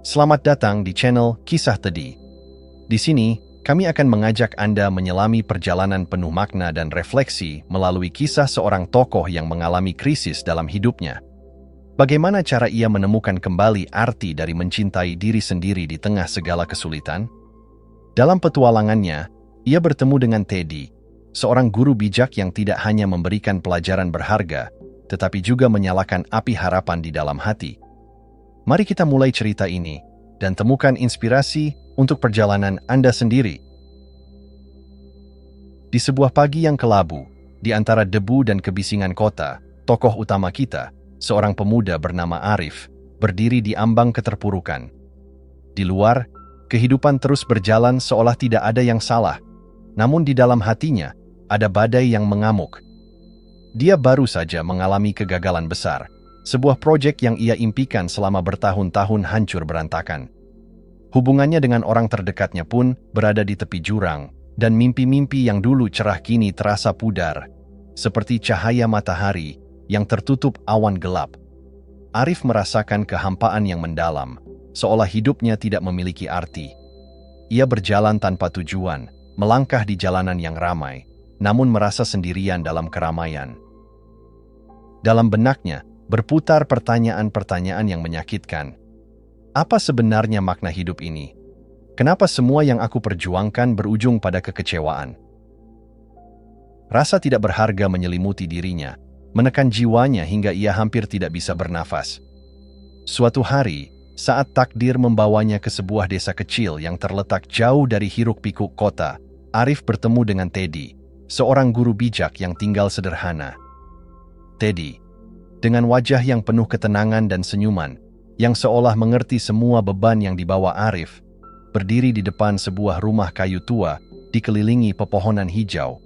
Selamat datang di channel Kisah Teddy. Di sini, kami akan mengajak Anda menyelami perjalanan penuh makna dan refleksi melalui kisah seorang tokoh yang mengalami krisis dalam hidupnya. Bagaimana cara ia menemukan kembali arti dari mencintai diri sendiri di tengah segala kesulitan? Dalam petualangannya, ia bertemu dengan Teddy, seorang guru bijak yang tidak hanya memberikan pelajaran berharga, tetapi juga menyalakan api harapan di dalam hati. Mari kita mulai cerita ini dan temukan inspirasi untuk perjalanan Anda sendiri. Di sebuah pagi yang kelabu, di antara debu dan kebisingan kota, tokoh utama kita, seorang pemuda bernama Arif, berdiri di ambang keterpurukan. Di luar, kehidupan terus berjalan seolah tidak ada yang salah, namun di dalam hatinya ada badai yang mengamuk. Dia baru saja mengalami kegagalan besar. Sebuah proyek yang ia impikan selama bertahun-tahun hancur berantakan. Hubungannya dengan orang terdekatnya pun berada di tepi jurang, dan mimpi-mimpi yang dulu cerah kini terasa pudar, seperti cahaya matahari yang tertutup awan gelap. Arif merasakan kehampaan yang mendalam, seolah hidupnya tidak memiliki arti. Ia berjalan tanpa tujuan, melangkah di jalanan yang ramai, namun merasa sendirian dalam keramaian. Dalam benaknya, berputar pertanyaan-pertanyaan yang menyakitkan. Apa sebenarnya makna hidup ini? Kenapa semua yang aku perjuangkan berujung pada kekecewaan? Rasa tidak berharga menyelimuti dirinya, menekan jiwanya hingga ia hampir tidak bisa bernafas. Suatu hari, saat takdir membawanya ke sebuah desa kecil yang terletak jauh dari hiruk-pikuk kota, Arif bertemu dengan Teddy, seorang guru bijak yang tinggal sederhana. Teddy, dengan wajah yang penuh ketenangan dan senyuman, yang seolah mengerti semua beban yang dibawa Arif, berdiri di depan sebuah rumah kayu tua dikelilingi pepohonan hijau.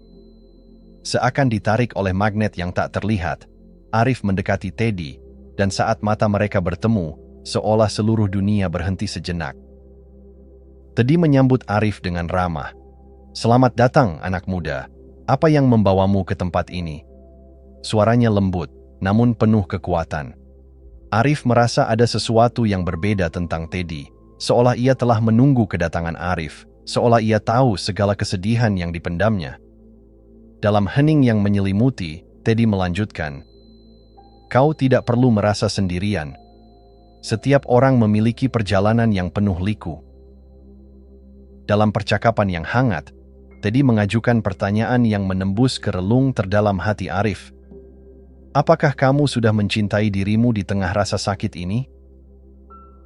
Seakan ditarik oleh magnet yang tak terlihat, Arif mendekati Teddy, dan saat mata mereka bertemu, seolah seluruh dunia berhenti sejenak. Teddy menyambut Arif dengan ramah. "Selamat datang, anak muda. Apa yang membawamu ke tempat ini?" Suaranya lembut, namun penuh kekuatan. Arif merasa ada sesuatu yang berbeda tentang Teddy, seolah ia telah menunggu kedatangan Arif, seolah ia tahu segala kesedihan yang dipendamnya. Dalam hening yang menyelimuti, Teddy melanjutkan, "Kau tidak perlu merasa sendirian. Setiap orang memiliki perjalanan yang penuh liku." Dalam percakapan yang hangat, Teddy mengajukan pertanyaan yang menembus ke relung terdalam hati Arif. "Apakah kamu sudah mencintai dirimu di tengah rasa sakit ini?"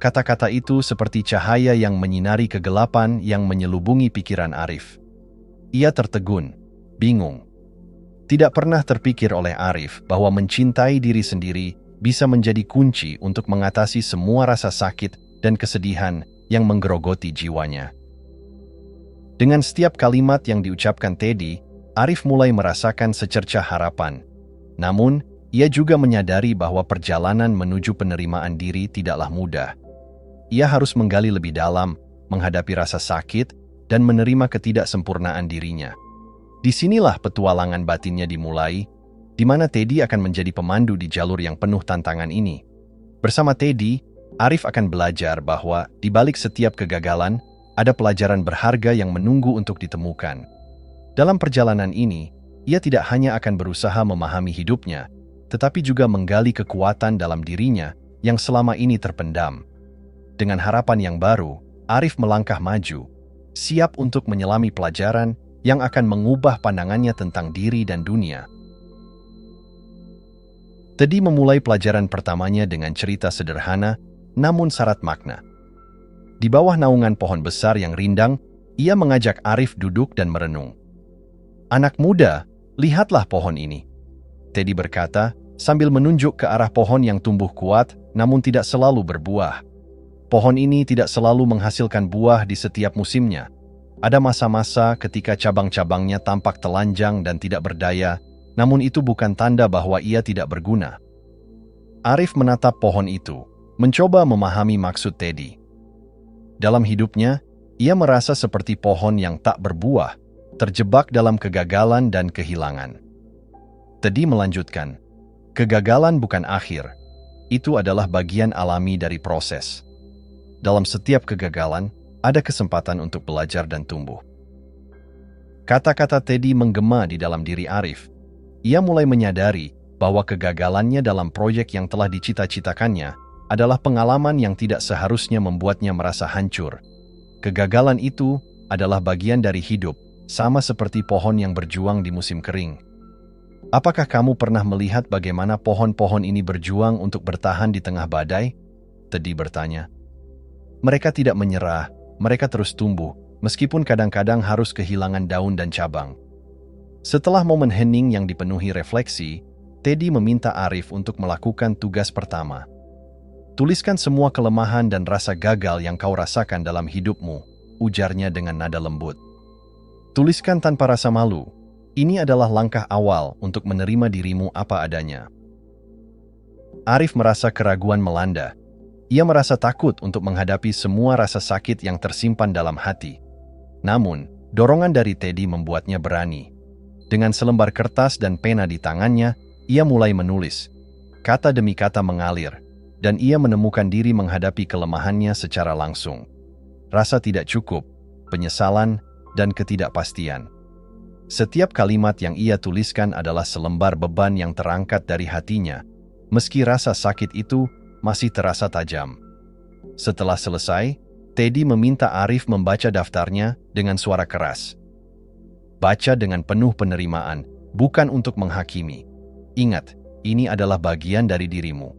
Kata-kata itu seperti cahaya yang menyinari kegelapan yang menyelubungi pikiran Arif. Ia tertegun, bingung. Tidak pernah terpikir oleh Arif bahwa mencintai diri sendiri bisa menjadi kunci untuk mengatasi semua rasa sakit dan kesedihan yang menggerogoti jiwanya. Dengan setiap kalimat yang diucapkan Teddy, Arif mulai merasakan secercah harapan. Namun, ia juga menyadari bahwa perjalanan menuju penerimaan diri tidaklah mudah. Ia harus menggali lebih dalam, menghadapi rasa sakit, dan menerima ketidaksempurnaan dirinya. Disinilah petualangan batinnya dimulai, di mana Teddy akan menjadi pemandu di jalur yang penuh tantangan ini. Bersama Teddy, Arif akan belajar bahwa di balik setiap kegagalan, ada pelajaran berharga yang menunggu untuk ditemukan. Dalam perjalanan ini, ia tidak hanya akan berusaha memahami hidupnya, tetapi juga menggali kekuatan dalam dirinya yang selama ini terpendam. Dengan harapan yang baru, Arif melangkah maju, siap untuk menyelami pelajaran yang akan mengubah pandangannya tentang diri dan dunia. Teddy memulai pelajaran pertamanya dengan cerita sederhana, namun syarat makna. Di bawah naungan pohon besar yang rindang, ia mengajak Arif duduk dan merenung. "Anak muda, lihatlah pohon ini," Teddy berkata, sambil menunjuk ke arah pohon yang tumbuh kuat, namun tidak selalu berbuah. Pohon ini tidak selalu menghasilkan buah di setiap musimnya. Ada masa-masa ketika cabang-cabangnya tampak telanjang dan tidak berdaya, namun itu bukan tanda bahwa ia tidak berguna. Arif menatap pohon itu, mencoba memahami maksud Teddy. Dalam hidupnya, ia merasa seperti pohon yang tak berbuah, terjebak dalam kegagalan dan kehilangan. Teddy melanjutkan, "Kegagalan bukan akhir. Itu adalah bagian alami dari proses. dalam setiap kegagalan, ada kesempatan untuk belajar dan tumbuh. Kata-kata Teddy menggema di dalam diri Arif. Ia mulai menyadari bahwa kegagalannya dalam proyek yang telah dicita-citakannya adalah pengalaman yang tidak seharusnya membuatnya merasa hancur. Kegagalan itu adalah bagian dari hidup, sama seperti pohon yang berjuang di musim kering. Apakah kamu pernah melihat bagaimana pohon-pohon ini berjuang untuk bertahan di tengah badai? Teddy bertanya. Mereka tidak menyerah, mereka terus tumbuh, meskipun kadang-kadang harus kehilangan daun dan cabang. Setelah momen hening yang dipenuhi refleksi, Teddy meminta Arif untuk melakukan tugas pertama. Tuliskan semua kelemahan dan rasa gagal yang kau rasakan dalam hidupmu, ujarnya dengan nada lembut. Tuliskan tanpa rasa malu. Ini adalah langkah awal untuk menerima dirimu apa adanya. Arif merasa keraguan melanda. Ia merasa takut untuk menghadapi semua rasa sakit yang tersimpan dalam hati. Namun, dorongan dari Teddy membuatnya berani. Dengan selembar kertas dan pena di tangannya, ia mulai menulis. Kata demi kata mengalir, dan ia menemukan diri menghadapi kelemahannya secara langsung. Rasa tidak cukup, penyesalan, dan ketidakpastian. Setiap kalimat yang ia tuliskan adalah selembar beban yang terangkat dari hatinya, meski rasa sakit itu masih terasa tajam. Setelah selesai, Teddy meminta Arif membaca daftarnya dengan suara keras. Baca dengan penuh penerimaan, bukan untuk menghakimi. Ingat, ini adalah bagian dari dirimu.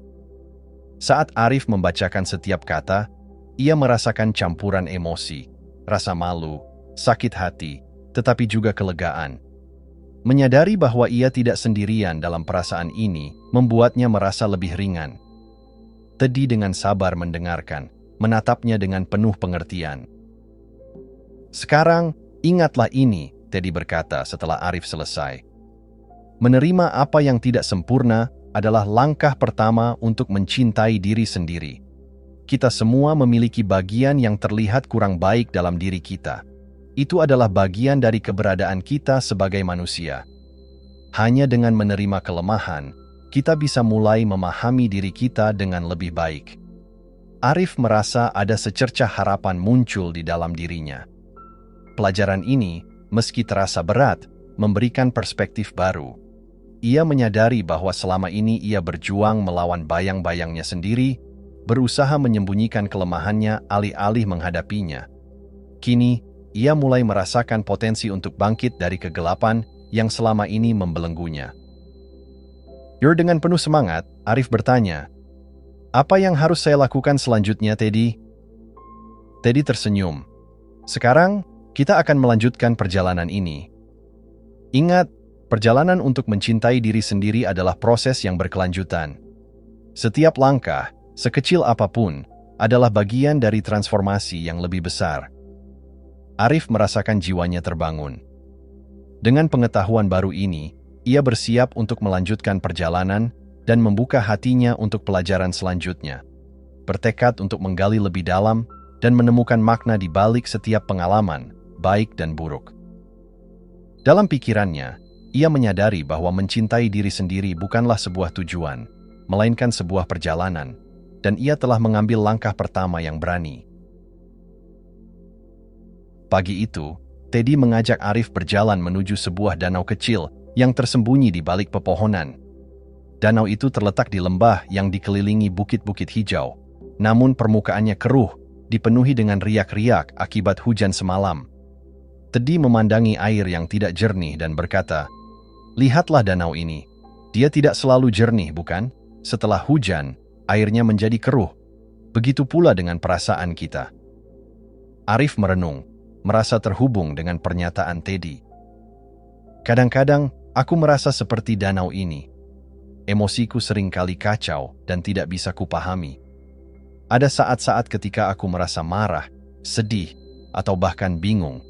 Saat Arif membacakan setiap kata, ia merasakan campuran emosi, rasa malu, sakit hati, tetapi juga kelegaan. Menyadari bahwa ia tidak sendirian dalam perasaan ini membuatnya merasa lebih ringan. Teddy dengan sabar mendengarkan, menatapnya dengan penuh pengertian. Sekarang, ingatlah ini, Teddy berkata setelah Arif selesai. Menerima apa yang tidak sempurna adalah langkah pertama untuk mencintai diri sendiri. Kita semua memiliki bagian yang terlihat kurang baik dalam diri kita. Itu adalah bagian dari keberadaan kita sebagai manusia. Hanya dengan menerima kelemahan, kita bisa mulai memahami diri kita dengan lebih baik. Arif merasa ada secercah harapan muncul di dalam dirinya. Pelajaran ini, meski terasa berat, memberikan perspektif baru. Ia menyadari bahwa selama ini ia berjuang melawan bayang-bayangnya sendiri, berusaha menyembunyikan kelemahannya alih-alih menghadapinya. Kini, ia mulai merasakan potensi untuk bangkit dari kegelapan yang selama ini membelenggunya. Dengan penuh semangat, Arif bertanya, "Apa yang harus saya lakukan selanjutnya, Teddy?" Teddy tersenyum. "Sekarang, kita akan melanjutkan perjalanan ini. Ingat, perjalanan untuk mencintai diri sendiri adalah proses yang berkelanjutan. Setiap langkah, sekecil apapun, adalah bagian dari transformasi yang lebih besar." Arif merasakan jiwanya terbangun. Dengan pengetahuan baru ini, ia bersiap untuk melanjutkan perjalanan dan membuka hatinya untuk pelajaran selanjutnya. Bertekad untuk menggali lebih dalam dan menemukan makna di balik setiap pengalaman, baik dan buruk. Dalam pikirannya, ia menyadari bahwa mencintai diri sendiri bukanlah sebuah tujuan, melainkan sebuah perjalanan, dan ia telah mengambil langkah pertama yang berani. Pagi itu, Teddy mengajak Arif berjalan menuju sebuah danau kecil yang tersembunyi di balik pepohonan. Danau itu terletak di lembah yang dikelilingi bukit-bukit hijau, namun permukaannya keruh, dipenuhi dengan riak-riak akibat hujan semalam. Teddy memandangi air yang tidak jernih dan berkata, "Lihatlah danau ini. Dia tidak selalu jernih, bukan? Setelah hujan, airnya menjadi keruh. Begitu pula dengan perasaan kita." Arif merenung, merasa terhubung dengan pernyataan Teddy. "Kadang-kadang, aku merasa seperti danau ini. Emosiku seringkali kacau dan tidak bisa kupahami. Ada saat-saat ketika aku merasa marah, sedih, atau bahkan bingung.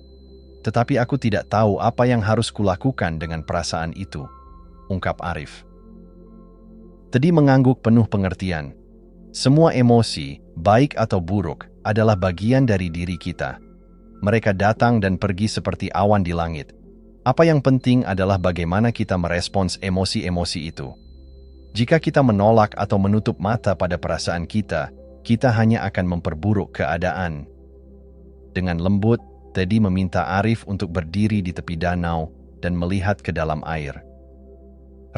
Tetapi aku tidak tahu apa yang harus kulakukan dengan perasaan itu," ungkap Arif. Teddy mengangguk penuh pengertian. Semua emosi, baik atau buruk, adalah bagian dari diri kita. Mereka datang dan pergi seperti awan di langit. Apa yang penting adalah bagaimana kita merespons emosi-emosi itu. Jika kita menolak atau menutup mata pada perasaan kita, kita hanya akan memperburuk keadaan. Dengan lembut, Teddy meminta Arif untuk berdiri di tepi danau dan melihat ke dalam air.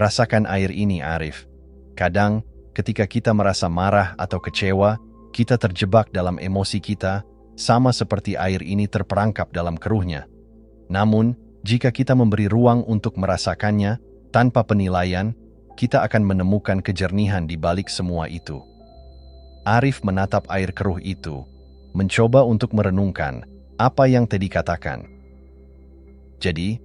Rasakan air ini, Arif. Kadang, ketika kita merasa marah atau kecewa, kita terjebak dalam emosi kita, sama seperti air ini terperangkap dalam keruhnya. Namun, jika kita memberi ruang untuk merasakannya, tanpa penilaian, kita akan menemukan kejernihan di balik semua itu. Arif menatap air keruh itu, mencoba untuk merenungkan apa yang Teddy katakan. Jadi,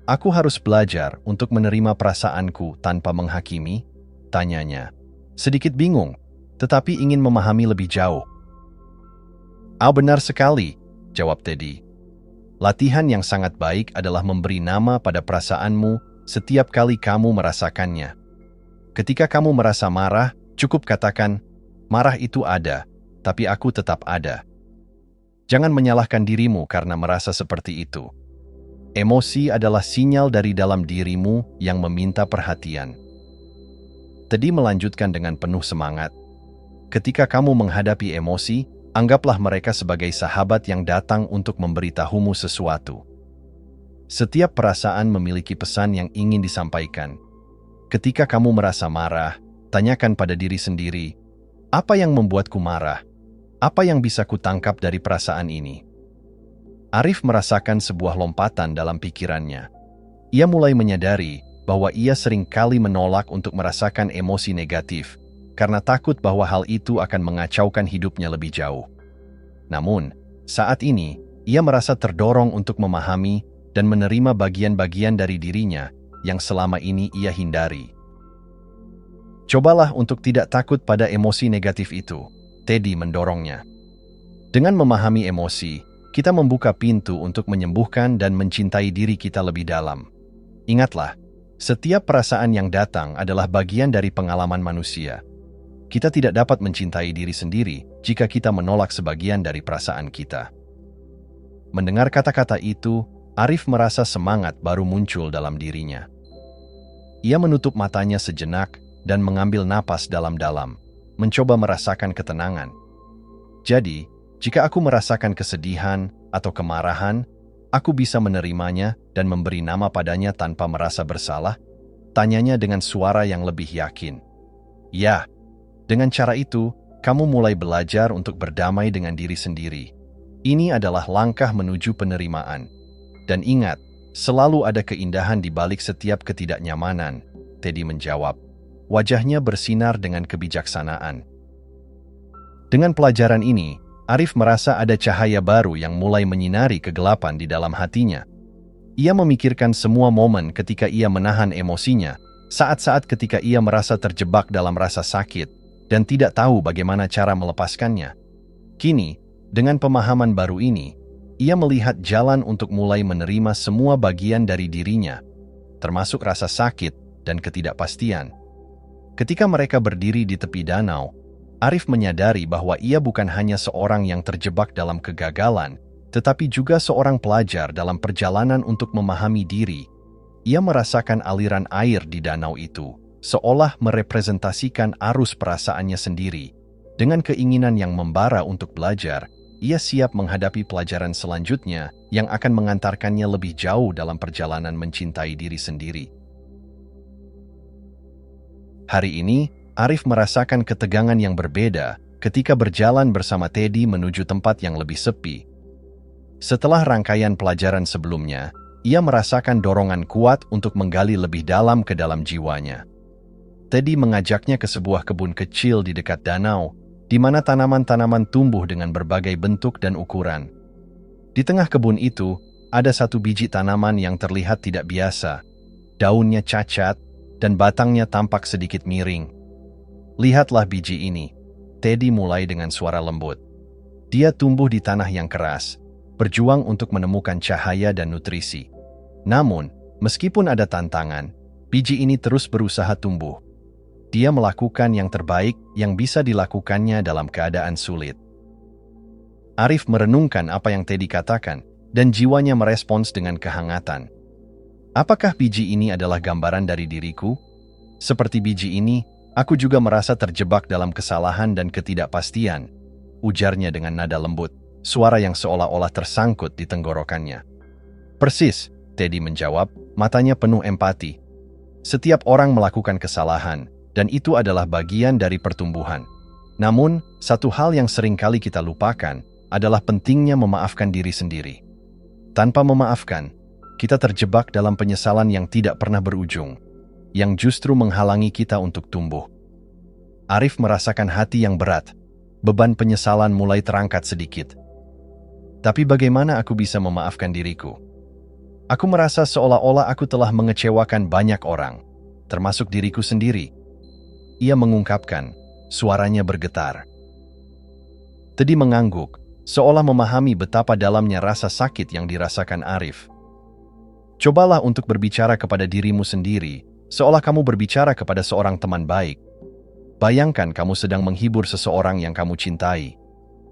aku harus belajar untuk menerima perasaanku tanpa menghakimi, tanyanya. Sedikit bingung, tetapi ingin memahami lebih jauh. Benar sekali, jawab Teddy. Latihan yang sangat baik adalah memberi nama pada perasaanmu setiap kali kamu merasakannya. Ketika kamu merasa marah, cukup katakan, marah itu ada, tapi aku tetap ada. Jangan menyalahkan dirimu karena merasa seperti itu. Emosi adalah sinyal dari dalam dirimu yang meminta perhatian. Teddy melanjutkan dengan penuh semangat. Ketika kamu menghadapi emosi, anggaplah mereka sebagai sahabat yang datang untuk memberitahumu sesuatu. Setiap perasaan memiliki pesan yang ingin disampaikan. Ketika kamu merasa marah, tanyakan pada diri sendiri, apa yang membuatku marah? Apa yang bisa kutangkap dari perasaan ini? Arif merasakan sebuah lompatan dalam pikirannya. Ia mulai menyadari bahwa ia sering kali menolak untuk merasakan emosi negatif, karena takut bahwa hal itu akan mengacaukan hidupnya lebih jauh. Namun, saat ini, ia merasa terdorong untuk memahami dan menerima bagian-bagian dari dirinya yang selama ini ia hindari. Cobalah untuk tidak takut pada emosi negatif itu, Teddy mendorongnya. Dengan memahami emosi, kita membuka pintu untuk menyembuhkan dan mencintai diri kita lebih dalam. Ingatlah, setiap perasaan yang datang adalah bagian dari pengalaman manusia. Kita tidak dapat mencintai diri sendiri jika kita menolak sebagian dari perasaan kita. Mendengar kata-kata itu, Arif merasa semangat baru muncul dalam dirinya. Ia menutup matanya sejenak dan mengambil napas dalam-dalam, mencoba merasakan ketenangan. Jadi, jika aku merasakan kesedihan atau kemarahan, aku bisa menerimanya dan memberi nama padanya tanpa merasa bersalah? Tanyanya dengan suara yang lebih yakin. Ya, dengan cara itu, kamu mulai belajar untuk berdamai dengan diri sendiri. Ini adalah langkah menuju penerimaan. Dan ingat, selalu ada keindahan di balik setiap ketidaknyamanan, Teddy menjawab. Wajahnya bersinar dengan kebijaksanaan. Dengan pelajaran ini, Arif merasa ada cahaya baru yang mulai menyinari kegelapan di dalam hatinya. Ia memikirkan semua momen ketika ia menahan emosinya, saat-saat ketika ia merasa terjebak dalam rasa sakit, dan tidak tahu bagaimana cara melepaskannya. Kini, dengan pemahaman baru ini, ia melihat jalan untuk mulai menerima semua bagian dari dirinya, termasuk rasa sakit dan ketidakpastian. Ketika mereka berdiri di tepi danau, Arif menyadari bahwa ia bukan hanya seorang yang terjebak dalam kegagalan, tetapi juga seorang pelajar dalam perjalanan untuk memahami diri. Ia merasakan aliran air di danau itu, seolah merepresentasikan arus perasaannya sendiri. Dengan keinginan yang membara untuk belajar, ia siap menghadapi pelajaran selanjutnya yang akan mengantarkannya lebih jauh dalam perjalanan mencintai diri sendiri. Hari ini, Arif merasakan ketegangan yang berbeda ketika berjalan bersama Teddy menuju tempat yang lebih sepi. Setelah rangkaian pelajaran sebelumnya, ia merasakan dorongan kuat untuk menggali lebih dalam ke dalam jiwanya. Teddy mengajaknya ke sebuah kebun kecil di dekat danau, di mana tanaman-tanaman tumbuh dengan berbagai bentuk dan ukuran. Di tengah kebun itu, ada satu biji tanaman yang terlihat tidak biasa. Daunnya cacat, dan batangnya tampak sedikit miring. Lihatlah biji ini, Teddy mulai dengan suara lembut. Dia tumbuh di tanah yang keras, berjuang untuk menemukan cahaya dan nutrisi. Namun, meskipun ada tantangan, biji ini terus berusaha tumbuh. Dia melakukan yang terbaik yang bisa dilakukannya dalam keadaan sulit. Arif merenungkan apa yang Teddy katakan, dan jiwanya merespons dengan kehangatan. Apakah biji ini adalah gambaran dari diriku? Seperti biji ini, Aku juga merasa terjebak dalam kesalahan dan ketidakpastian, ujarnya dengan nada lembut, suara yang seolah-olah tersangkut di tenggorokannya. Persis, Teddy menjawab, matanya penuh empati. Setiap orang melakukan kesalahan, dan itu adalah bagian dari pertumbuhan. Namun, satu hal yang sering kali kita lupakan adalah pentingnya memaafkan diri sendiri. Tanpa memaafkan, kita terjebak dalam penyesalan yang tidak pernah berujung, yang justru menghalangi kita untuk tumbuh. Arif merasakan hati yang berat, beban penyesalan mulai terangkat sedikit. Tapi bagaimana aku bisa memaafkan diriku? Aku merasa seolah-olah aku telah mengecewakan banyak orang, termasuk diriku sendiri. Ia mengungkapkan, suaranya bergetar. Teddy mengangguk, seolah memahami betapa dalamnya rasa sakit yang dirasakan Arif. Cobalah untuk berbicara kepada dirimu sendiri, seolah kamu berbicara kepada seorang teman baik. Bayangkan kamu sedang menghibur seseorang yang kamu cintai.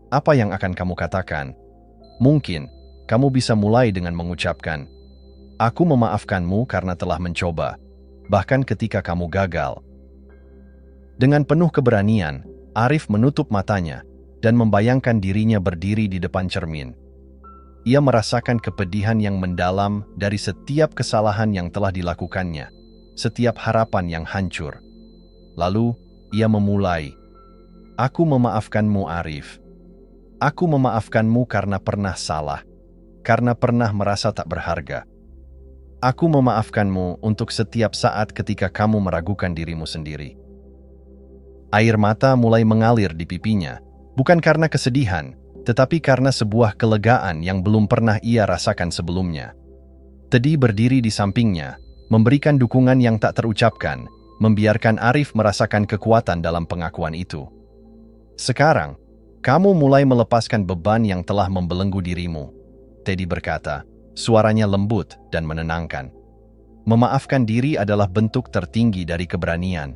Apa yang akan kamu katakan? Mungkin, kamu bisa mulai dengan mengucapkan, "Aku memaafkanmu karena telah mencoba, bahkan ketika kamu gagal." Dengan penuh keberanian, Arif menutup matanya dan membayangkan dirinya berdiri di depan cermin. Ia merasakan kepedihan yang mendalam dari setiap kesalahan yang telah dilakukannya, setiap harapan yang hancur. Lalu, ia memulai, "Aku memaafkanmu, Arif. Aku memaafkanmu karena pernah salah, karena pernah merasa tak berharga. Aku memaafkanmu untuk setiap saat ketika kamu meragukan dirimu sendiri." Air mata mulai mengalir di pipinya, bukan karena kesedihan, tetapi karena sebuah kelegaan yang belum pernah ia rasakan sebelumnya. Teddy berdiri di sampingnya, memberikan dukungan yang tak terucapkan, membiarkan Arif merasakan kekuatan dalam pengakuan itu. "Sekarang, kamu mulai melepaskan beban yang telah membelenggu dirimu," Teddy berkata, suaranya lembut dan menenangkan. Memaafkan diri adalah bentuk tertinggi dari keberanian.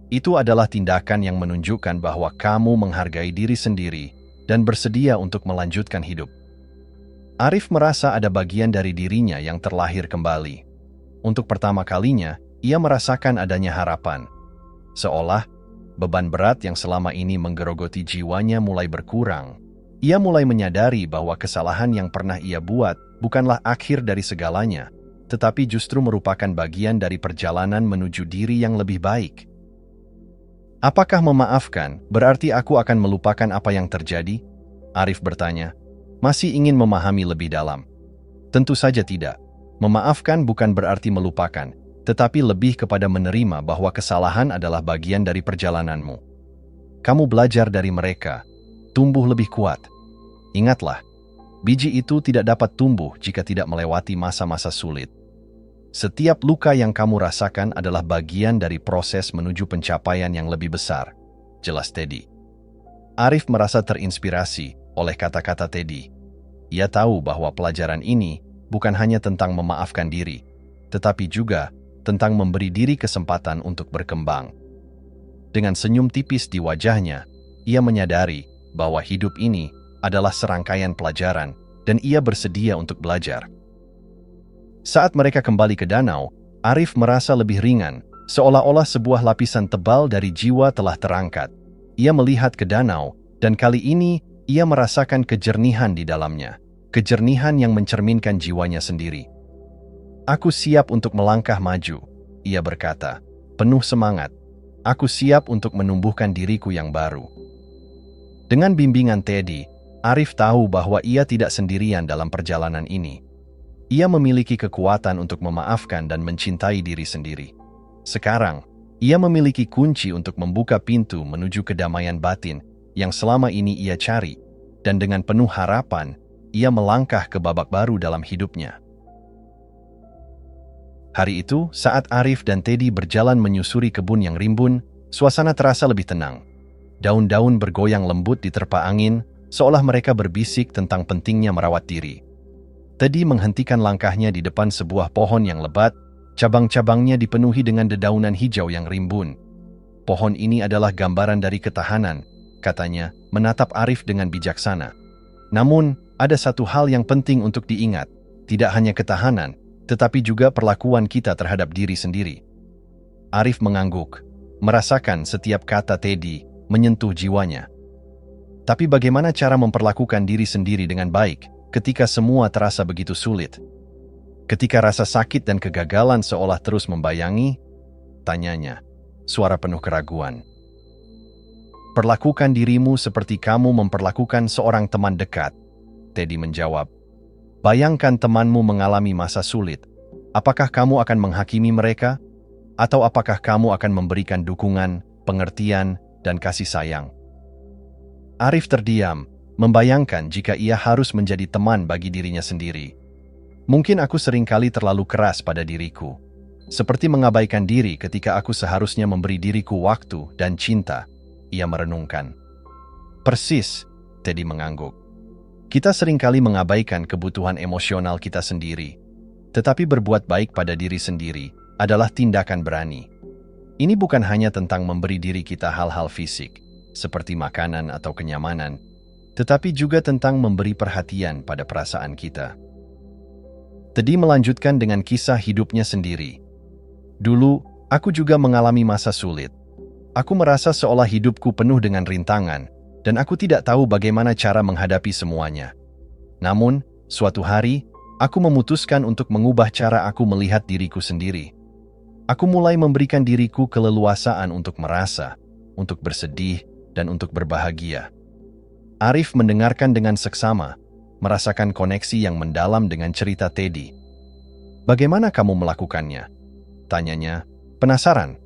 Itu adalah tindakan yang menunjukkan bahwa kamu menghargai diri sendiri dan bersedia untuk melanjutkan hidup. Arif merasa ada bagian dari dirinya yang terlahir kembali. Untuk pertama kalinya, ia merasakan adanya harapan. Seolah beban berat yang selama ini menggerogoti jiwanya mulai berkurang. Ia mulai menyadari bahwa kesalahan yang pernah ia buat bukanlah akhir dari segalanya, tetapi justru merupakan bagian dari perjalanan menuju diri yang lebih baik. "Apakah memaafkan berarti aku akan melupakan apa yang terjadi?" Arif bertanya, masih ingin memahami lebih dalam. Tentu saja tidak. Memaafkan bukan berarti melupakan, tetapi lebih kepada menerima bahwa kesalahan adalah bagian dari perjalananmu. Kamu belajar dari mereka, tumbuh lebih kuat. Ingatlah, biji itu tidak dapat tumbuh jika tidak melewati masa-masa sulit. Setiap luka yang kamu rasakan adalah bagian dari proses menuju pencapaian yang lebih besar, jelas Teddy. Arif merasa terinspirasi oleh kata-kata Teddy. Ia tahu bahwa pelajaran ini bukan hanya tentang memaafkan diri, tetapi juga tentang memberi diri kesempatan untuk berkembang. Dengan senyum tipis di wajahnya, ia menyadari bahwa hidup ini adalah serangkaian pelajaran dan ia bersedia untuk belajar. Saat mereka kembali ke danau, Arif merasa lebih ringan, seolah-olah sebuah lapisan tebal dari jiwa telah terangkat. Ia melihat ke danau, dan kali ini ia merasakan kejernihan di dalamnya, kejernihan yang mencerminkan jiwanya sendiri. "Aku siap untuk melangkah maju," ia berkata, penuh semangat. "Aku siap untuk menumbuhkan diriku yang baru." Dengan bimbingan Teddy, Arif tahu bahwa ia tidak sendirian dalam perjalanan ini. Ia memiliki kekuatan untuk memaafkan dan mencintai diri sendiri. Sekarang, ia memiliki kunci untuk membuka pintu menuju kedamaian batin yang selama ini ia cari, dan dengan penuh harapan, ia melangkah ke babak baru dalam hidupnya. Hari itu, saat Arif dan Teddy berjalan menyusuri kebun yang rimbun, suasana terasa lebih tenang. Daun-daun bergoyang lembut diterpa angin, seolah mereka berbisik tentang pentingnya merawat diri. Teddy menghentikan langkahnya di depan sebuah pohon yang lebat, cabang-cabangnya dipenuhi dengan dedaunan hijau yang rimbun. "Pohon ini adalah gambaran dari ketahanan," katanya, menatap Arif dengan bijaksana. "Namun, ada satu hal yang penting untuk diingat, tidak hanya ketahanan, tetapi juga perlakuan kita terhadap diri sendiri." Arif mengangguk. merasakan setiap kata Teddy menyentuh jiwanya. Tapi bagaimana cara memperlakukan diri sendiri dengan baik ketika semua terasa begitu sulit? Ketika rasa sakit dan kegagalan seolah terus membayangi, tanyanya, suara penuh keraguan. Perlakukan dirimu seperti kamu memperlakukan seorang teman dekat, Teddy menjawab. Bayangkan temanmu mengalami masa sulit. Apakah kamu akan menghakimi mereka? Atau apakah kamu akan memberikan dukungan, pengertian, dan kasih sayang? Arif terdiam, membayangkan jika ia harus menjadi teman bagi dirinya sendiri. Mungkin aku seringkali terlalu keras pada diriku. Seperti mengabaikan diri ketika aku seharusnya memberi diriku waktu dan cinta, ia merenungkan. Persis, Teddy mengangguk. Kita seringkali mengabaikan kebutuhan emosional kita sendiri. Tetapi berbuat baik pada diri sendiri adalah tindakan berani. Ini bukan hanya tentang memberi diri kita hal-hal fisik, seperti makanan atau kenyamanan, tetapi juga tentang memberi perhatian pada perasaan kita. Teddy melanjutkan dengan kisah hidupnya sendiri. Dulu, aku juga mengalami masa sulit. Aku merasa seolah hidupku penuh dengan rintangan, dan aku tidak tahu bagaimana cara menghadapi semuanya. Namun, suatu hari, aku memutuskan untuk mengubah cara aku melihat diriku sendiri. Aku mulai memberikan diriku keleluasaan untuk merasa, untuk bersedih, dan untuk berbahagia. Arif mendengarkan dengan seksama, merasakan koneksi yang mendalam dengan cerita Teddy. Bagaimana kamu melakukannya? Tanyanya, penasaran.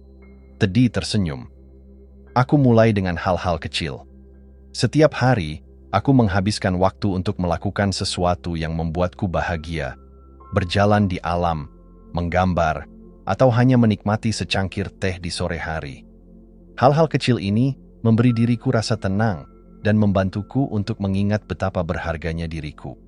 Teddy tersenyum. Aku mulai dengan hal-hal kecil. Setiap hari, aku menghabiskan waktu untuk melakukan sesuatu yang membuatku bahagia. Berjalan di alam, menggambar, atau hanya menikmati secangkir teh di sore hari. Hal-hal kecil ini memberi diriku rasa tenang dan membantuku untuk mengingat betapa berharganya diriku.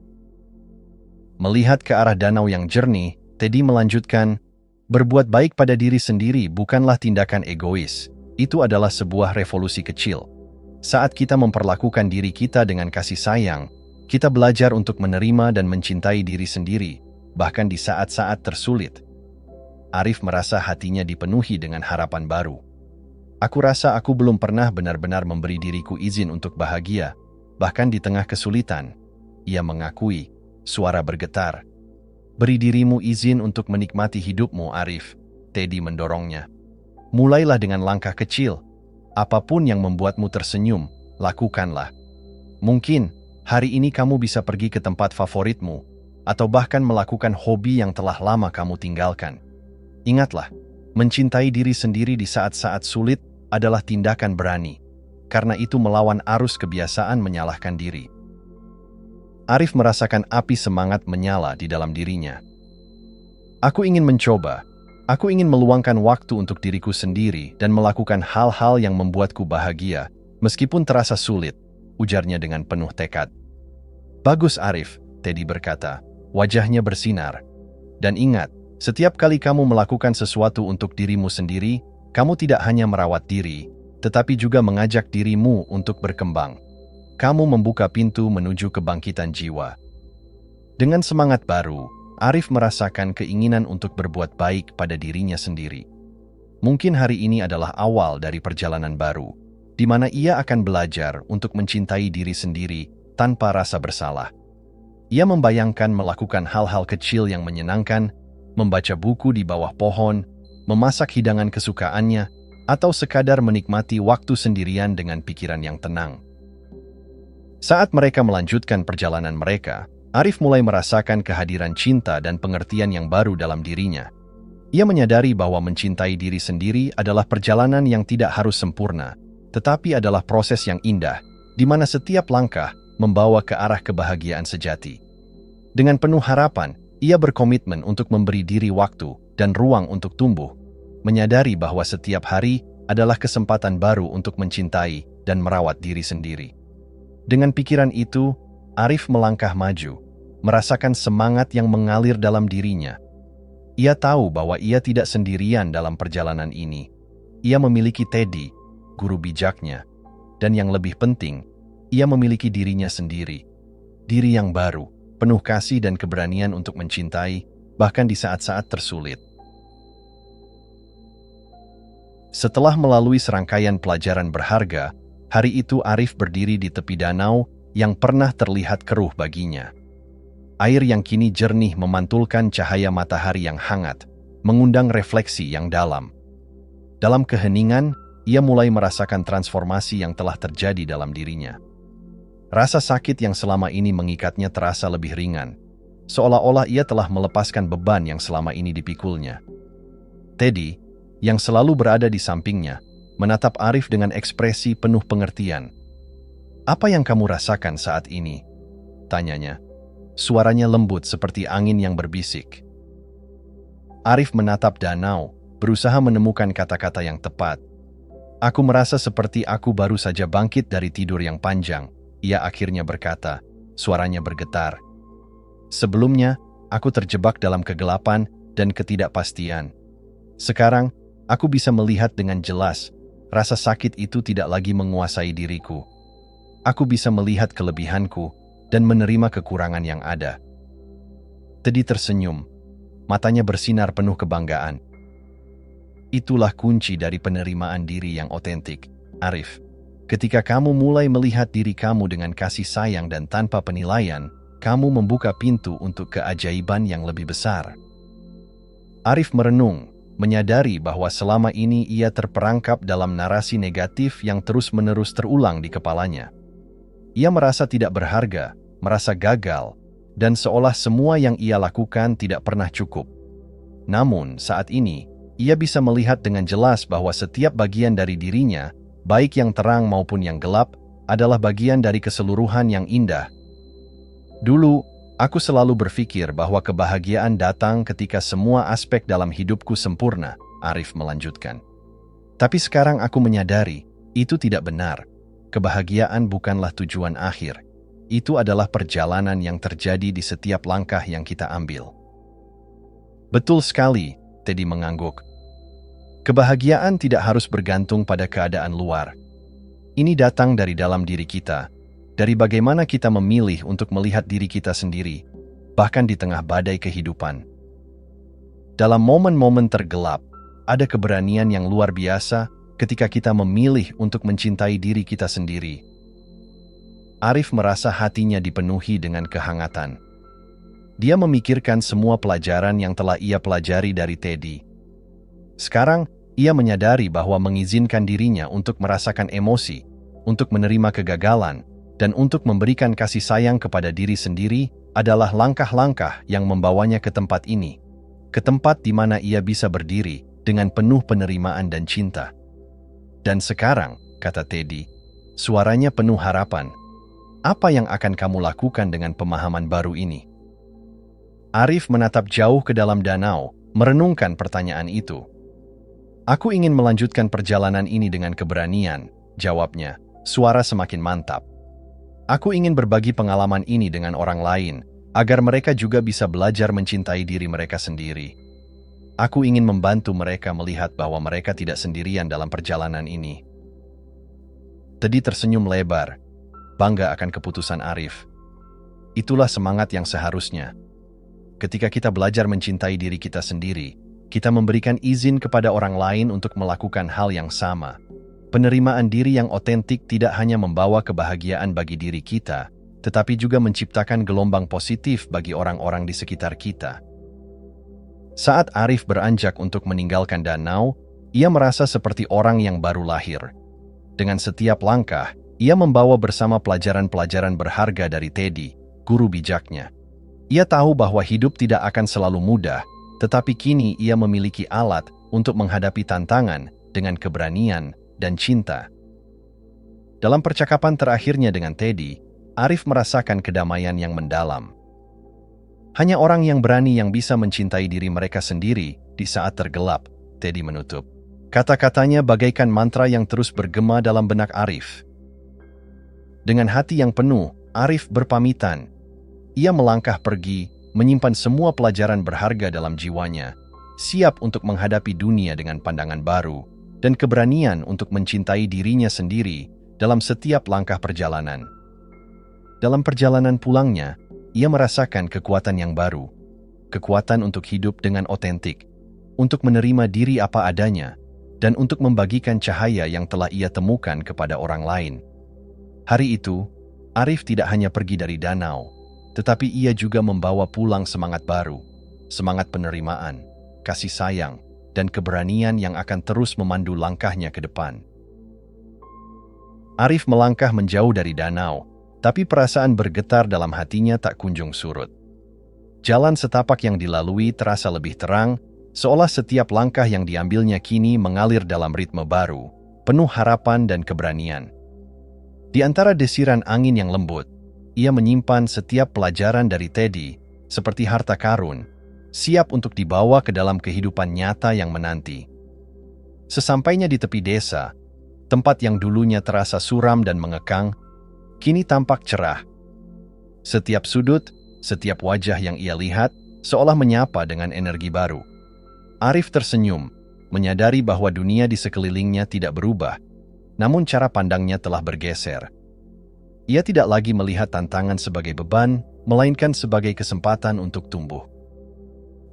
Melihat ke arah danau yang jernih, Teddy melanjutkan, berbuat baik pada diri sendiri bukanlah tindakan egois, itu adalah sebuah revolusi kecil. Saat kita memperlakukan diri kita dengan kasih sayang, kita belajar untuk menerima dan mencintai diri sendiri, bahkan di saat-saat tersulit. Arif merasa hatinya dipenuhi dengan harapan baru. Aku rasa aku belum pernah benar-benar memberi diriku izin untuk bahagia, bahkan di tengah kesulitan. Ia mengakui, suara bergetar. Beri dirimu izin untuk menikmati hidupmu, Arif. Teddy mendorongnya. Mulailah dengan langkah kecil. Apapun yang membuatmu tersenyum, lakukanlah. Mungkin, hari ini kamu bisa pergi ke tempat favoritmu, atau bahkan melakukan hobi yang telah lama kamu tinggalkan. Ingatlah, mencintai diri sendiri di saat-saat sulit adalah tindakan berani, karena itu melawan arus kebiasaan menyalahkan diri. Arif merasakan api semangat menyala di dalam dirinya. Aku ingin mencoba. Aku ingin meluangkan waktu untuk diriku sendiri dan melakukan hal-hal yang membuatku bahagia, meskipun terasa sulit, ujarnya dengan penuh tekad. Bagus Arif, Teddy berkata, wajahnya bersinar. Dan ingat, setiap kali kamu melakukan sesuatu untuk dirimu sendiri, kamu tidak hanya merawat diri, tetapi juga mengajak dirimu untuk berkembang. Kamu membuka pintu menuju kebangkitan jiwa. Dengan semangat baru, Arif merasakan keinginan untuk berbuat baik pada dirinya sendiri. Mungkin hari ini adalah awal dari perjalanan baru, di mana ia akan belajar untuk mencintai diri sendiri tanpa rasa bersalah. Ia membayangkan melakukan hal-hal kecil yang menyenangkan, membaca buku di bawah pohon, memasak hidangan kesukaannya, atau sekadar menikmati waktu sendirian dengan pikiran yang tenang. Saat mereka melanjutkan perjalanan mereka, Arif mulai merasakan kehadiran cinta dan pengertian yang baru dalam dirinya. Ia menyadari bahwa mencintai diri sendiri adalah perjalanan yang tidak harus sempurna, tetapi adalah proses yang indah, di mana setiap langkah membawa ke arah kebahagiaan sejati. Dengan penuh harapan, ia berkomitmen untuk memberi diri waktu dan ruang untuk tumbuh, menyadari bahwa setiap hari adalah kesempatan baru untuk mencintai dan merawat diri sendiri. Dengan pikiran itu, Arif melangkah maju, merasakan semangat yang mengalir dalam dirinya. Ia tahu bahwa ia tidak sendirian dalam perjalanan ini. Ia memiliki Teddy, guru bijaknya, dan yang lebih penting, ia memiliki dirinya sendiri. Diri yang baru, penuh kasih dan keberanian untuk mencintai, bahkan di saat-saat tersulit. Setelah melalui serangkaian pelajaran berharga, hari itu Arif berdiri di tepi danau yang pernah terlihat keruh baginya. Air yang kini jernih memantulkan cahaya matahari yang hangat, mengundang refleksi yang dalam. Dalam keheningan, ia mulai merasakan transformasi yang telah terjadi dalam dirinya. Rasa sakit yang selama ini mengikatnya terasa lebih ringan, seolah-olah ia telah melepaskan beban yang selama ini dipikulnya. Teddy, yang selalu berada di sampingnya, menatap Arif dengan ekspresi penuh pengertian. "Apa yang kamu rasakan saat ini?" tanyanya. Suaranya lembut seperti angin yang berbisik. Arif menatap danau, berusaha menemukan kata-kata yang tepat. "Aku merasa seperti aku baru saja bangkit dari tidur yang panjang," ia akhirnya berkata, suaranya bergetar. "Sebelumnya, aku terjebak dalam kegelapan dan ketidakpastian. Sekarang, aku bisa melihat dengan jelas, rasa sakit itu tidak lagi menguasai diriku. Aku bisa melihat kelebihanku dan menerima kekurangan yang ada." Teddy tersenyum, matanya bersinar penuh kebanggaan. "Itulah kunci dari penerimaan diri yang otentik, Arif. Ketika kamu mulai melihat diri kamu dengan kasih sayang dan tanpa penilaian, kamu membuka pintu untuk keajaiban yang lebih besar." Arif merenung, menyadari bahwa selama ini ia terperangkap dalam narasi negatif yang terus-menerus terulang di kepalanya. Ia merasa tidak berharga, merasa gagal, dan seolah semua yang ia lakukan tidak pernah cukup. Namun, saat ini, ia bisa melihat dengan jelas bahwa setiap bagian dari dirinya, baik yang terang maupun yang gelap, adalah bagian dari keseluruhan yang indah. "Dulu, aku selalu berpikir bahwa kebahagiaan datang ketika semua aspek dalam hidupku sempurna," Arif melanjutkan. "Tapi sekarang aku menyadari, itu tidak benar. Kebahagiaan bukanlah tujuan akhir. Itu adalah perjalanan yang terjadi di setiap langkah yang kita ambil." "Betul sekali," Teddy mengangguk. "Kebahagiaan tidak harus bergantung pada keadaan luar. Ini datang dari dalam diri kita, dari bagaimana kita memilih untuk melihat diri kita sendiri, bahkan di tengah badai kehidupan. Dalam momen-momen tergelap, ada keberanian yang luar biasa ketika kita memilih untuk mencintai diri kita sendiri." Arif merasa hatinya dipenuhi dengan kehangatan. Dia memikirkan semua pelajaran yang telah ia pelajari dari Teddy. Sekarang, ia menyadari bahwa mengizinkan dirinya untuk merasakan emosi, untuk menerima kegagalan, dan untuk memberikan kasih sayang kepada diri sendiri adalah langkah-langkah yang membawanya ke tempat ini, ke tempat di mana ia bisa berdiri dengan penuh penerimaan dan cinta. "Dan sekarang," kata Teddy, suaranya penuh harapan, "apa yang akan kamu lakukan dengan pemahaman baru ini?" Arif menatap jauh ke dalam danau, merenungkan pertanyaan itu. "Aku ingin melanjutkan perjalanan ini dengan keberanian," jawabnya, suara semakin mantap. "Aku ingin berbagi pengalaman ini dengan orang lain, agar mereka juga bisa belajar mencintai diri mereka sendiri. Aku ingin membantu mereka melihat bahwa mereka tidak sendirian dalam perjalanan ini." Teddy tersenyum lebar, bangga akan keputusan Arif. Itulah semangat yang seharusnya. Ketika kita belajar mencintai diri kita sendiri, kita memberikan izin kepada orang lain untuk melakukan hal yang sama. Penerimaan diri yang otentik tidak hanya membawa kebahagiaan bagi diri kita, tetapi juga menciptakan gelombang positif bagi orang-orang di sekitar kita. Saat Arif beranjak untuk meninggalkan danau, ia merasa seperti orang yang baru lahir. Dengan setiap langkah, ia membawa bersama pelajaran-pelajaran berharga dari Teddy, guru bijaknya. Ia tahu bahwa hidup tidak akan selalu mudah, tetapi kini ia memiliki alat untuk menghadapi tantangan dengan keberanian dan cinta. Dalam percakapan terakhirnya dengan Teddy, Arif merasakan kedamaian yang mendalam. Hanya orang yang berani yang bisa mencintai diri mereka sendiri di saat tergelap, Teddy menutup. Kata-katanya bagaikan mantra yang terus bergema dalam benak Arif. Dengan hati yang penuh, Arif berpamitan. Ia melangkah pergi, menyimpan semua pelajaran berharga dalam jiwanya, siap untuk menghadapi dunia dengan pandangan baru, dan keberanian untuk mencintai dirinya sendiri dalam setiap langkah perjalanan. Dalam perjalanan pulangnya, ia merasakan kekuatan yang baru, kekuatan untuk hidup dengan otentik, untuk menerima diri apa adanya, dan untuk membagikan cahaya yang telah ia temukan kepada orang lain. Hari itu, Arif tidak hanya pergi dari danau, tetapi ia juga membawa pulang semangat baru, semangat penerimaan, kasih sayang, dan keberanian yang akan terus memandu langkahnya ke depan. Arif melangkah menjauh dari danau, tapi perasaan bergetar dalam hatinya tak kunjung surut. Jalan setapak yang dilalui terasa lebih terang, seolah setiap langkah yang diambilnya kini mengalir dalam ritme baru, penuh harapan dan keberanian. Di antara desiran angin yang lembut, ia menyimpan setiap pelajaran dari Teddy, seperti harta karun, siap untuk dibawa ke dalam kehidupan nyata yang menanti. Sesampainya di tepi desa, tempat yang dulunya terasa suram dan mengekang, kini tampak cerah. Setiap sudut, setiap wajah yang ia lihat, seolah menyapa dengan energi baru. Arif tersenyum, menyadari bahwa dunia di sekelilingnya tidak berubah, namun cara pandangnya telah bergeser. Ia tidak lagi melihat tantangan sebagai beban, melainkan sebagai kesempatan untuk tumbuh.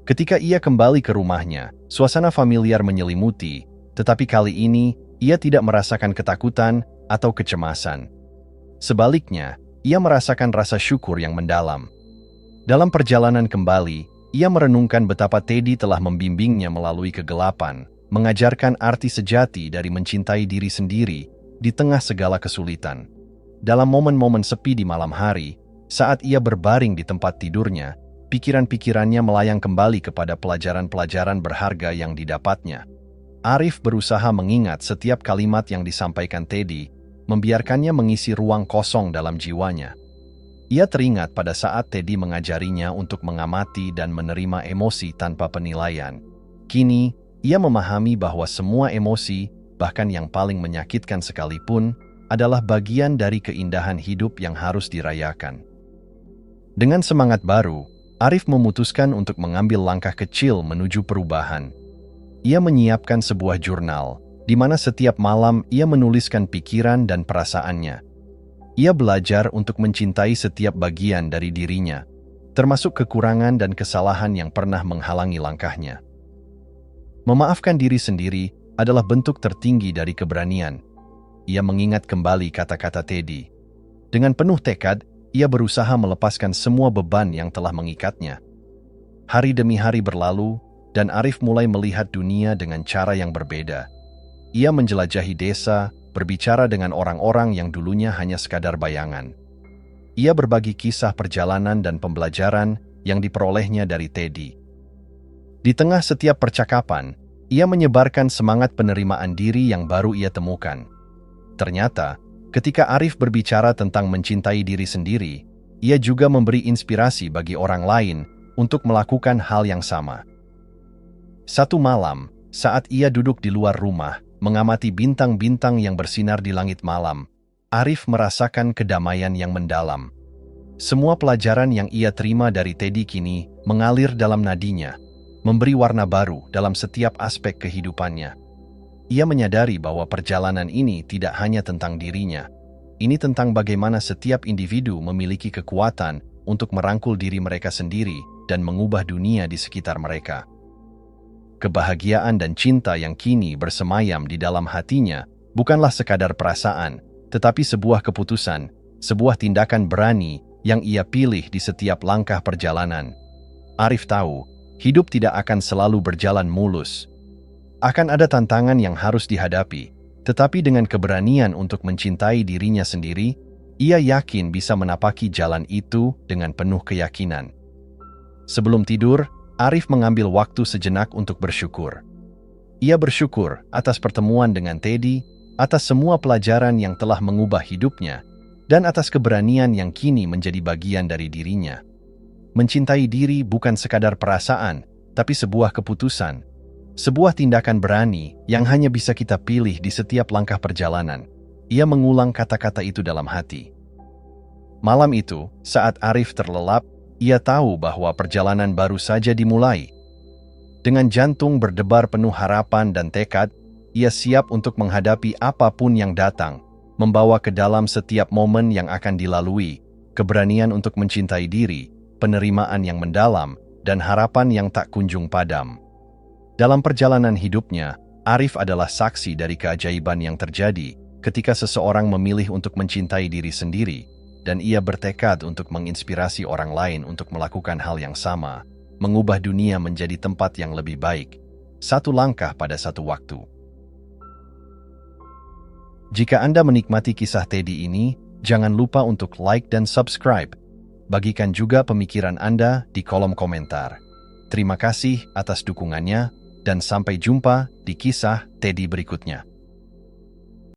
Ketika ia kembali ke rumahnya, suasana familiar menyelimuti, tetapi kali ini ia tidak merasakan ketakutan atau kecemasan. Sebaliknya, ia merasakan rasa syukur yang mendalam. Dalam perjalanan kembali, ia merenungkan betapa Teddy telah membimbingnya melalui kegelapan, mengajarkan arti sejati dari mencintai diri sendiri di tengah segala kesulitan. Dalam momen-momen sepi di malam hari, saat ia berbaring di tempat tidurnya, pikiran-pikirannya melayang kembali kepada pelajaran-pelajaran berharga yang didapatnya. Arif berusaha mengingat setiap kalimat yang disampaikan Teddy, membiarkannya mengisi ruang kosong dalam jiwanya. Ia teringat pada saat Teddy mengajarinya untuk mengamati dan menerima emosi tanpa penilaian. Kini, ia memahami bahwa semua emosi, bahkan yang paling menyakitkan sekalipun, adalah bagian dari keindahan hidup yang harus dirayakan. Dengan semangat baru, Arif memutuskan untuk mengambil langkah kecil menuju perubahan. Ia menyiapkan sebuah jurnal, di mana setiap malam ia menuliskan pikiran dan perasaannya. Ia belajar untuk mencintai setiap bagian dari dirinya, termasuk kekurangan dan kesalahan yang pernah menghalangi langkahnya. Memaafkan diri sendiri adalah bentuk tertinggi dari keberanian. Ia mengingat kembali kata-kata Teddy. Dengan penuh tekad, ia berusaha melepaskan semua beban yang telah mengikatnya. Hari demi hari berlalu, dan Arif mulai melihat dunia dengan cara yang berbeda. Ia menjelajahi desa, berbicara dengan orang-orang yang dulunya hanya sekadar bayangan. Ia berbagi kisah perjalanan dan pembelajaran yang diperolehnya dari Teddy. Di tengah setiap percakapan, ia menyebarkan semangat penerimaan diri yang baru ia temukan. Ternyata, ketika Arif berbicara tentang mencintai diri sendiri, ia juga memberi inspirasi bagi orang lain untuk melakukan hal yang sama. Satu malam, saat ia duduk di luar rumah, mengamati bintang-bintang yang bersinar di langit malam, Arif merasakan kedamaian yang mendalam. Semua pelajaran yang ia terima dari Teddy kini mengalir dalam nadinya, memberi warna baru dalam setiap aspek kehidupannya. Ia menyadari bahwa perjalanan ini tidak hanya tentang dirinya. Ini tentang bagaimana setiap individu memiliki kekuatan untuk merangkul diri mereka sendiri dan mengubah dunia di sekitar mereka. Kebahagiaan dan cinta yang kini bersemayam di dalam hatinya bukanlah sekadar perasaan, tetapi sebuah keputusan, sebuah tindakan berani yang ia pilih di setiap langkah perjalanan. Arif tahu, hidup tidak akan selalu berjalan mulus. Akan ada tantangan yang harus dihadapi, tetapi dengan keberanian untuk mencintai dirinya sendiri, ia yakin bisa menapaki jalan itu dengan penuh keyakinan. Sebelum tidur, Arif mengambil waktu sejenak untuk bersyukur. Ia bersyukur atas pertemuan dengan Teddy, atas semua pelajaran yang telah mengubah hidupnya, dan atas keberanian yang kini menjadi bagian dari dirinya. Mencintai diri bukan sekadar perasaan, tapi sebuah keputusan, sebuah tindakan berani yang hanya bisa kita pilih di setiap langkah perjalanan. Ia mengulang kata-kata itu dalam hati. Malam itu, saat Arif terlelap, ia tahu bahwa perjalanan baru saja dimulai. Dengan jantung berdebar penuh harapan dan tekad, ia siap untuk menghadapi apapun yang datang, membawa ke dalam setiap momen yang akan dilalui, keberanian untuk mencintai diri, penerimaan yang mendalam, dan harapan yang tak kunjung padam. Dalam perjalanan hidupnya, Arif adalah saksi dari keajaiban yang terjadi ketika seseorang memilih untuk mencintai diri sendiri, dan ia bertekad untuk menginspirasi orang lain untuk melakukan hal yang sama, mengubah dunia menjadi tempat yang lebih baik, satu langkah pada satu waktu. Jika Anda menikmati kisah Teddy ini, jangan lupa untuk like dan subscribe. Bagikan juga pemikiran Anda di kolom komentar. Terima kasih atas dukungannya, dan sampai jumpa di kisah Teddy berikutnya.